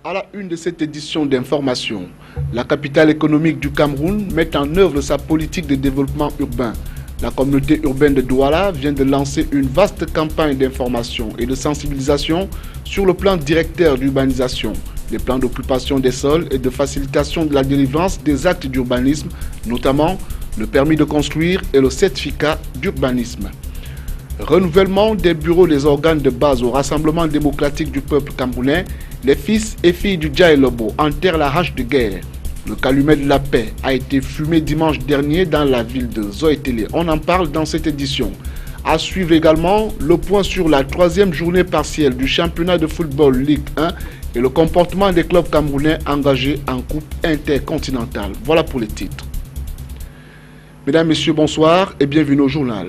À la une de cette édition d'information, la capitale économique du Cameroun met en œuvre sa politique de développement urbain. La communauté urbaine de Douala vient de lancer une vaste campagne d'information et de sensibilisation sur le plan directeur d'urbanisation, les plans d'occupation des sols et de facilitation de la délivrance des actes d'urbanisme, notamment le permis de construire et le certificat d'urbanisme. Renouvellement des bureaux des organes de base au Rassemblement démocratique du peuple camerounais, les fils et filles du Djaï Lobo enterrent la hache de guerre. Le calumet de la paix a été fumé dimanche dernier dans la ville de Zoétélé. On en parle dans cette édition. À suivre également le point sur la troisième journée partielle du championnat de football Ligue 1 et le comportement des clubs camerounais engagés en coupe intercontinentale. Voilà pour les titres. Mesdames, Messieurs, bonsoir et bienvenue au journal.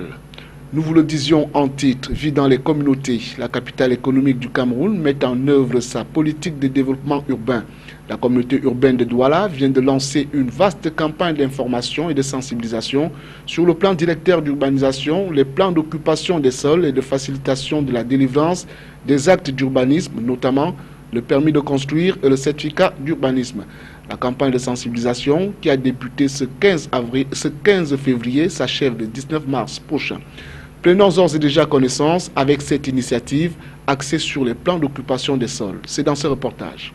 Nous vous le disions en titre, vit dans les communautés. La capitale économique du Cameroun met en œuvre sa politique de développement urbain. La communauté urbaine de Douala vient de lancer une vaste campagne d'information et de sensibilisation sur le plan directeur d'urbanisation, les plans d'occupation des sols et de facilitation de la délivrance des actes d'urbanisme, notamment le permis de construire et le certificat d'urbanisme. La campagne de sensibilisation qui a débuté ce 15 février s'achève le 19 mars prochain. Prenons d'ores et déjà connaissance avec cette initiative axée sur les plans d'occupation des sols. C'est dans ce reportage.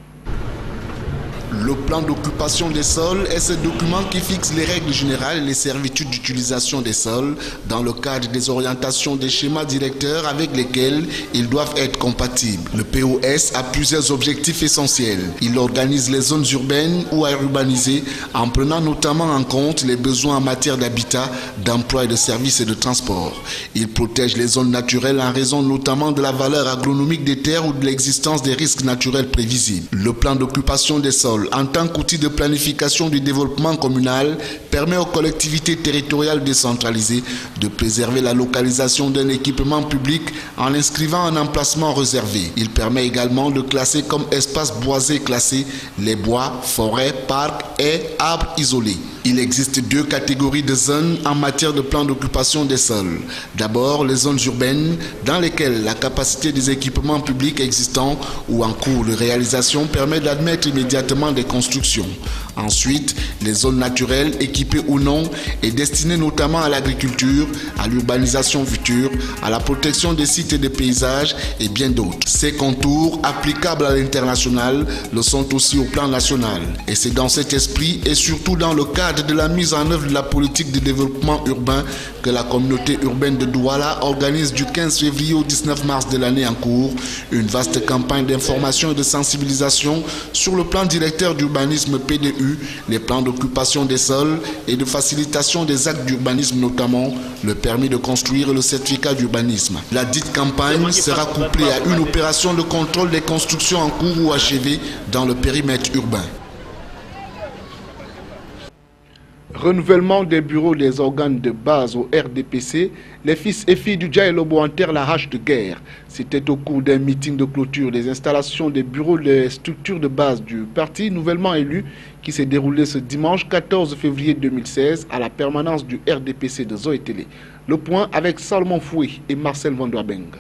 Le plan d'occupation des sols est ce document qui fixe les règles générales et les servitudes d'utilisation des sols dans le cadre des orientations des schémas directeurs avec lesquels ils doivent être compatibles. Le POS a plusieurs objectifs essentiels. Il organise les zones urbaines ou à urbaniser en prenant notamment en compte les besoins en matière d'habitat, d'emploi et de services et de transport. Il protège les zones naturelles en raison notamment de la valeur agronomique des terres ou de l'existence des risques naturels prévisibles. Le plan d'occupation des sols en tant qu'outil de planification du développement communal, permet aux collectivités territoriales décentralisées de préserver la localisation d'un équipement public en l'inscrivant en emplacement réservé. Il permet également de classer comme espaces boisés classés les bois, forêts, parcs et arbres isolés. Il existe deux catégories de zones en matière de plan d'occupation des sols. D'abord, les zones urbaines dans lesquelles la capacité des équipements publics existants ou en cours de réalisation permet d'admettre immédiatement des constructions. Ensuite, les zones naturelles équipées ou non et destinées notamment à l'agriculture, à l'urbanisation future, à la protection des sites et des paysages et bien d'autres. Ces contours applicables à l'international le sont aussi au plan national. Et c'est dans cet esprit et surtout dans le cadre de la mise en œuvre de la politique de développement urbain que la communauté urbaine de Douala organise du 15 février au 19 mars de l'année en cours une vaste campagne d'information et de sensibilisation sur le plan directeur d'urbanisme PDU, les plans d'occupation des sols et de facilitation des actes d'urbanisme, notamment le permis de construire et le certificat d'urbanisme. La dite campagne sera couplée à une opération de contrôle des constructions en cours ou achevées dans le périmètre urbain. Renouvellement des bureaux des organes de base au RDPC, les fils et filles du Djaï Lobo enterrent la hache de guerre. C'était au cours d'un meeting de clôture des installations des bureaux des structures de base du parti nouvellement élu qui s'est déroulé ce dimanche 14 février 2016 à la permanence du RDPC de Zoétélé. Le point avec Salomon Foué et Marcel Van Der Beng.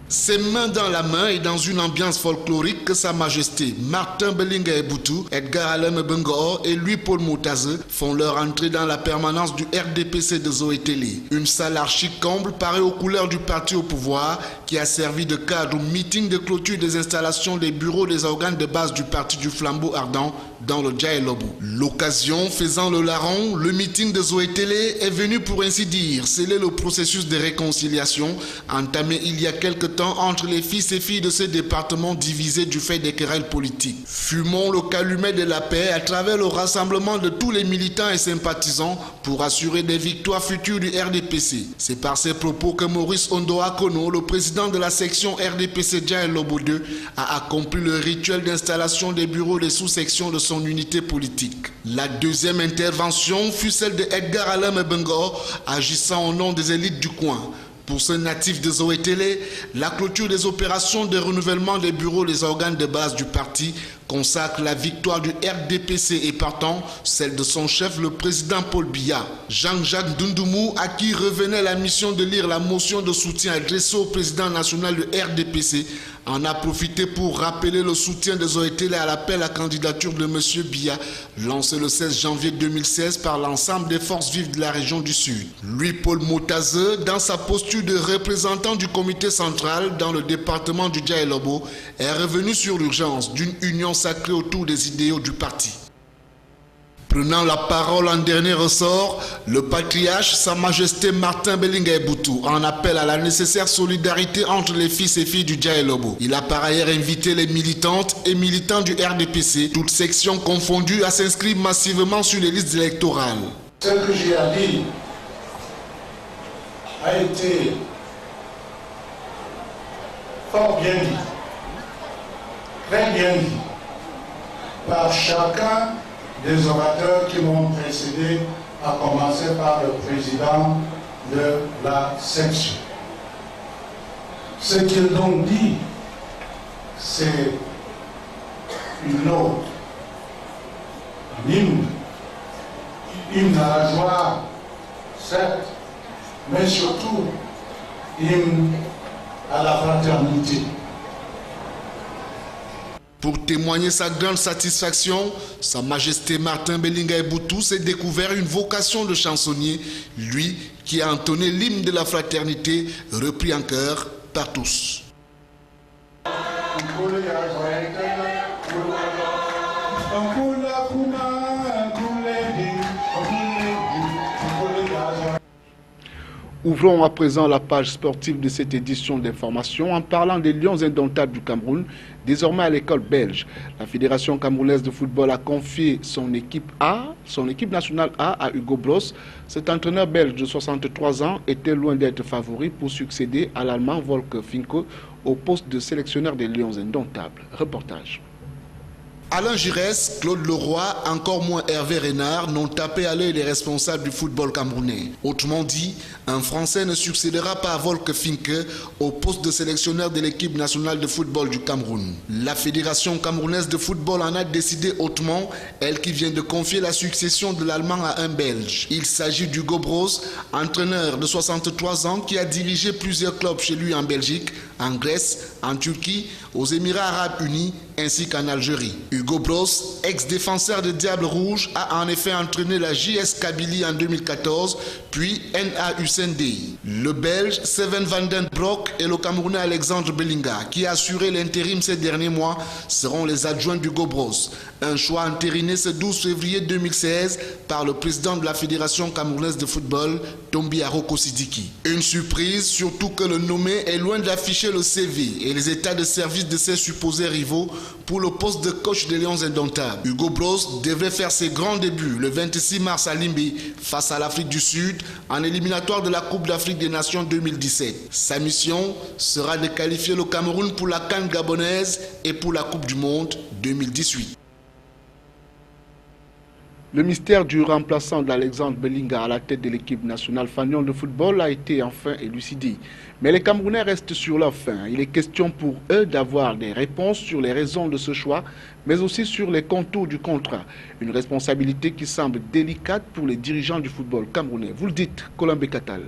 Ses mains dans la main et dans une ambiance folklorique que Sa Majesté Martin Belinga Eboutou, Edgar Alem Bengoor et Louis-Paul Moutaze font leur entrée dans la permanence du RDPC de Zoétélé. Une salle archi-comble parée aux couleurs du parti au pouvoir qui a servi de cadre au meeting de clôture des installations des bureaux des organes de base du parti du Flambeau Ardent dans le Djaï Lobo. L'occasion faisant le larron, le meeting de Zoétélé est venu pour ainsi dire sceller le processus de réconciliation entamé il y a quelque temps entre les fils et filles de ce département divisé du fait des querelles politiques. Fumons le calumet de la paix à travers le rassemblement de tous les militants et sympathisants pour assurer des victoires futures du RDPC. C'est par ces propos que Maurice Ondoa Kono, le président de la section RDPC Djaï Lobo 2, a accompli le rituel d'installation des bureaux des sous-sections de son unité politique. La deuxième intervention fut celle de Edgar Alem Bengoor, agissant au nom des élites du coin. Pour ce natif de Zoétélé, la clôture des opérations de renouvellement des bureaux des organes de base du parti consacre la victoire du RDPC et partant celle de son chef, le président Paul Biya. Jean-Jacques Dundoumou, à qui revenait la mission de lire la motion de soutien adressée au président national du RDPC, en a profité pour rappeler le soutien des OETL à l'appel à candidature de M. Biya, lancé le 16 janvier 2016 par l'ensemble des forces vives de la région du Sud. Lui, Paul Motazeux, dans sa posture de représentant du comité central dans le département du Djaïlobo, est revenu sur l'urgence d'une union sacrée autour des idéaux du parti. Prenant la parole en dernier ressort, le patriarche Sa Majesté Martin Belinga Boutou en appelle à la nécessaire solidarité entre les fils et filles du Djaïlobo. Il a par ailleurs invité les militantes et militants du RDPC, toutes sections confondues, à s'inscrire massivement sur les listes électorales. Ce que j'ai à dire a été fort bien dit, très bien dit, par chacun des orateurs qui m'ont précédé, à commencer par le président de la section. Ce qu'ils ont dit, c'est une ode, une à la joie, certes, mais surtout une à la fraternité. Pour témoigner sa grande satisfaction, Sa Majesté Martin Belinga Boutou s'est découvert une vocation de chansonnier, lui qui a entonné l'hymne de la fraternité, repris en chœur par tous. Ouvrons à présent la page sportive de cette édition d'information en parlant des Lions indomptables du Cameroun, désormais à l'école belge. La Fédération camerounaise de football a confié son équipe nationale A à Hugo Broos. Cet entraîneur belge de 63 ans était loin d'être favori pour succéder à l'Allemand Volker Finke au poste de sélectionneur des Lions indomptables. Reportage. Alain Giresse, Claude Leroy, encore moins Hervé Renard n'ont tapé à l'œil les responsables du football camerounais. Autrement dit, un Français ne succédera pas à Volker Finke au poste de sélectionneur de l'équipe nationale de football du Cameroun. La Fédération camerounaise de football en a décidé hautement, elle qui vient de confier la succession de l'Allemand à un Belge. Il s'agit d'Hugo Broos, entraîneur de 63 ans qui a dirigé plusieurs clubs chez lui en Belgique, en Grèce, en Turquie, aux Émirats Arabes Unis ainsi qu'en Algérie. Hugo Broos, ex-défenseur de Diable Rouge, a en effet entraîné la JS Kabylie en 2014, puis NA Hussein Dey. Le Belge Seven van den Broek et le Camerounais Alexandre Belinga, qui a assuré l'intérim ces derniers mois, seront les adjoints d'Hugo Broos. Un choix entériné ce 12 février 2016 par le président de la Fédération camerounaise de football, Tombi Aroko Sidiki. Une surprise, surtout que le nommé est loin d'afficher le CV et les états de service de ses supposés rivaux pour le poste de coach des Lions indomptables. Hugo Broos devrait faire ses grands débuts le 26 mars à Limbé face à l'Afrique du Sud en éliminatoire de la Coupe d'Afrique des Nations 2017. Sa mission sera de qualifier le Cameroun pour la CAN gabonaise et pour la Coupe du Monde 2018. Le mystère du remplaçant d'Alexandre Belinga à la tête de l'équipe nationale fanion de football a été enfin élucidé. Mais les Camerounais restent sur leur faim. Il est question pour eux d'avoir des réponses sur les raisons de ce choix, mais aussi sur les contours du contrat. Une responsabilité qui semble délicate pour les dirigeants du football camerounais. Vous le dites, Colombe Katal.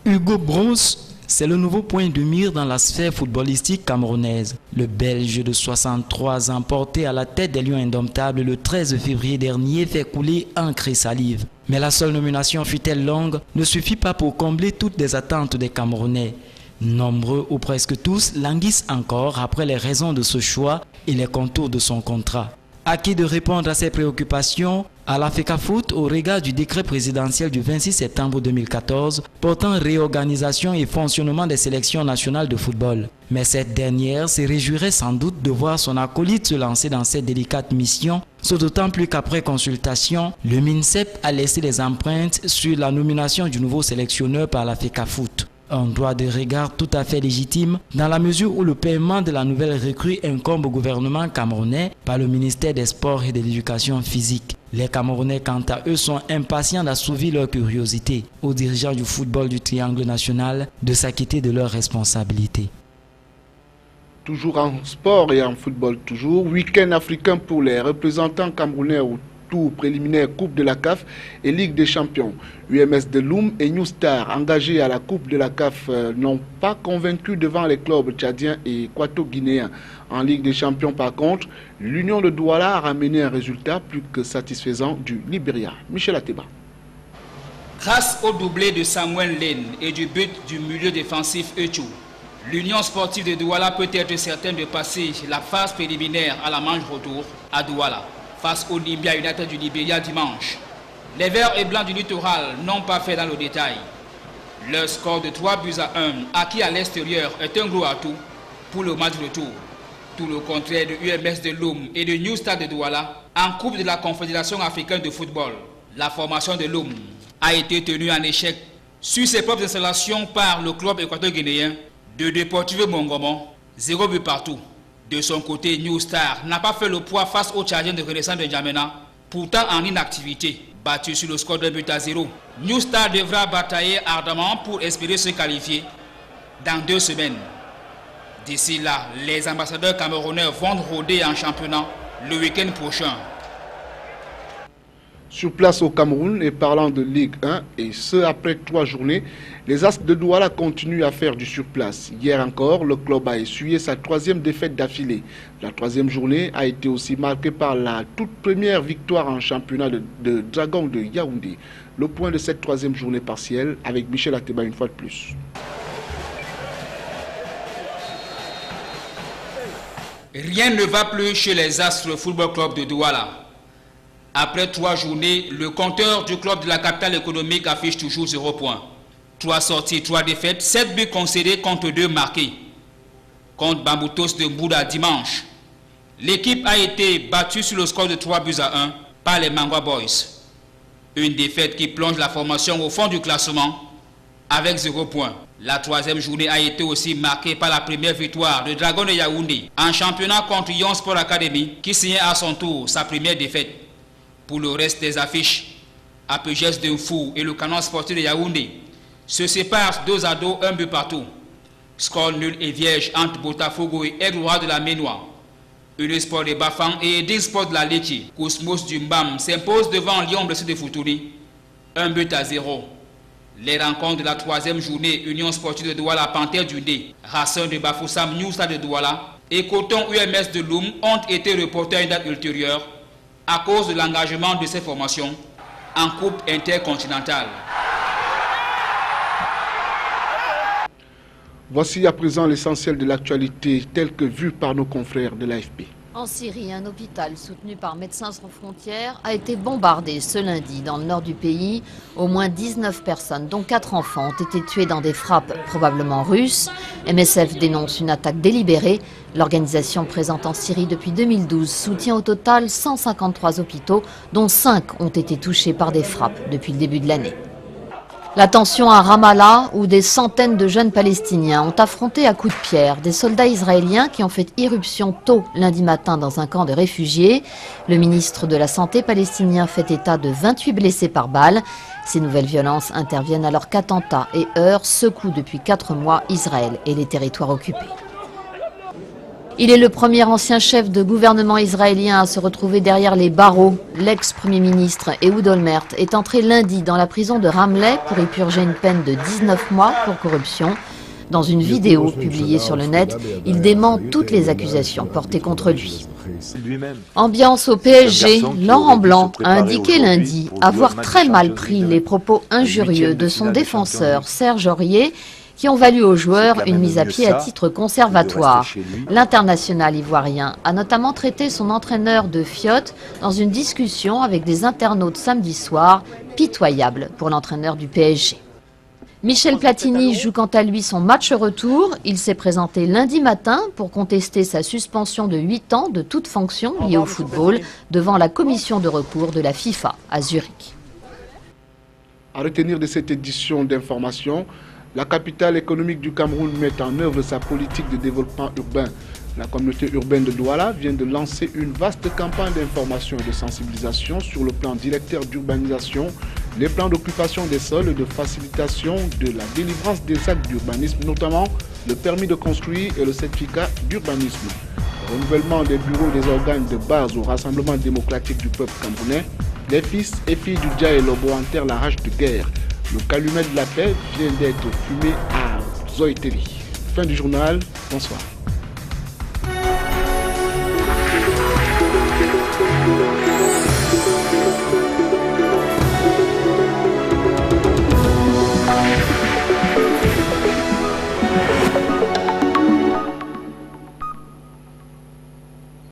Hugo Broos, c'est le nouveau point de mire dans la sphère footballistique camerounaise. Le Belge de 63 ans, porté à la tête des Lions indomptables le 13 février dernier, fait couler encre et salive. Mais la seule nomination, fut-elle longue, ne suffit pas pour combler toutes les attentes des Camerounais. Nombreux ou presque tous languissent encore après les raisons de ce choix et les contours de son contrat. À qui de répondre à ces préoccupations? À la FECAFOOT au regard du décret présidentiel du 26 septembre 2014 portant réorganisation et fonctionnement des sélections nationales de football. Mais cette dernière se réjouirait sans doute de voir son acolyte se lancer dans cette délicate mission, d'autant plus qu'après consultation, le MINSEP a laissé les empreintes sur la nomination du nouveau sélectionneur par la FECAFOOT. Un droit de regard tout à fait légitime dans la mesure où le paiement de la nouvelle recrue incombe au gouvernement camerounais par le ministère des Sports et de l'Éducation physique. Les Camerounais, quant à eux, sont impatients d'assouvir leur curiosité aux dirigeants du football du triangle national de s'acquitter de leurs responsabilités. Toujours en sport et en football toujours, week-end africain pour les représentants camerounais au tour préliminaire Coupe de la CAF et Ligue des Champions. UMS de Loum et New Star, engagés à la Coupe de la CAF, n'ont pas convaincu devant les clubs tchadiens et équato-guinéens. En Ligue des Champions par contre, l'Union de Douala a ramené un résultat plus que satisfaisant du Libéria. Michel Ateba. Grâce au doublé de Samuel Lane et du but du milieu défensif Echou, l'Union sportive de Douala peut être certaine de passer la phase préliminaire à la manche retour à Douala, face au Libya United du Libéria dimanche. Les Verts et Blancs du littoral n'ont pas fait dans le détail. Leur score de 3-1 acquis à l'extérieur est un gros atout pour le match retour. Tout le contraire de UMS de Loum et de New Star de Douala en Coupe de la Confédération africaine de football. La formation de Loum a été tenue en échec sur ses propres installations par le club équato-guinéen de Deportivo Mongomo, 0 but partout. De son côté, New Star n'a pas fait le poids face aux Tchadiens de Renaissance de N'Djamena, pourtant en inactivité, battu sur le score d'1-0. New Star devra batailler ardemment pour espérer se qualifier dans 2 semaines. D'ici là, les ambassadeurs camerounais vont rôder en championnat le week-end prochain. Sur place au Cameroun et parlant de Ligue 1, et ce après 3 journées, les As de Douala continuent à faire du surplace. Hier encore, le club a essuyé sa 3e défaite d'affilée. La 3e journée a été aussi marquée par la toute première victoire en championnat de Dragon de Yaoundé. Le point de cette 3e journée partielle avec Michel Ateba une fois de plus. Rien ne va plus chez les Astres Football Club de Douala. Après 3 journées, le compteur du club de la capitale économique affiche toujours 0 points. 3 sorties, 3 défaites, 7 buts concédés contre 2 marqués. Contre Bamboutos de Mbouda dimanche, l'équipe a été battue sur le score de 3-1 par les Mangwa Boys. Une défaite qui plonge la formation au fond du classement avec 0 points. La 3e journée a été aussi marquée par la première victoire de Dragon de Yaoundé en championnat contre Yon Sport Academy qui signait à son tour sa première défaite. Pour le reste des affiches, Apegès de Fou et le Canon sportif de Yaoundé se séparent 2-2, 1 but partout. Score nul et vierge entre Botafogo et Aigle-Roi de la Ménois. Unisport de Bafang et Edil Sport de la Léti. Cosmos du Mbam s'impose devant Lyon Blessé de Futuri, 1-0. Les rencontres de la 3e journée, Union sportive de Douala, Panthère du Ndé, Racing de Bafoussam, New Star de Douala et Coton UMS de Loum ont été reportés à une date ultérieure à cause de l'engagement de ces formations en Coupe intercontinentale. Voici à présent l'essentiel de l'actualité tel que vu par nos confrères de l'AFP. En Syrie, un hôpital soutenu par Médecins sans frontières a été bombardé ce lundi dans le nord du pays. Au moins 19 personnes, dont 4 enfants, ont été tuées dans des frappes probablement russes. MSF dénonce une attaque délibérée. L'organisation présente en Syrie depuis 2012 soutient au total 153 hôpitaux, dont 5 ont été touchés par des frappes depuis le début de l'année. La tension à Ramallah, où des centaines de jeunes Palestiniens ont affronté à coups de pierre des soldats israéliens qui ont fait irruption tôt lundi matin dans un camp de réfugiés. Le ministre de la Santé palestinien fait état de 28 blessés par balle. Ces nouvelles violences interviennent alors qu'attentats et heurts secouent depuis 4 mois Israël et les territoires occupés. Il est le premier ancien chef de gouvernement israélien à se retrouver derrière les barreaux. L'ex-premier ministre Ehud Olmert est entré lundi dans la prison de Ramleh pour y purger une peine de 19 mois pour corruption. Dans une vidéo publiée sur le net, il dément toutes les accusations portées contre lui. Ambiance au PSG, Laurent Blanc a indiqué lundi avoir très mal pris les propos injurieux de son défenseur Serge Aurier, qui ont valu aux joueurs une mise à pied à titre conservatoire. L'international ivoirien a notamment traité son entraîneur de fiotte dans une discussion avec des internautes samedi soir, pitoyable pour l'entraîneur du PSG. Michel Platini joue quant à lui son match retour. Il s'est présenté lundi matin pour contester sa suspension de 8 ans de toute fonction liée au football devant la commission de recours de la FIFA à Zurich. À retenir de cette édition d'information, la capitale économique du Cameroun met en œuvre sa politique de développement urbain. La communauté urbaine de Douala vient de lancer une vaste campagne d'information et de sensibilisation sur le plan directeur d'urbanisation, les plans d'occupation des sols et de facilitation de la délivrance des actes d'urbanisme, notamment le permis de construire et le certificat d'urbanisme. Renouvellement des bureaux des organes de base au Rassemblement démocratique du peuple camerounais, les fils et filles du Dja et Lobo enterrent la rage de guerre. Le calumet de la paix vient d'être fumé à Zoïteri. Fin du journal, bonsoir.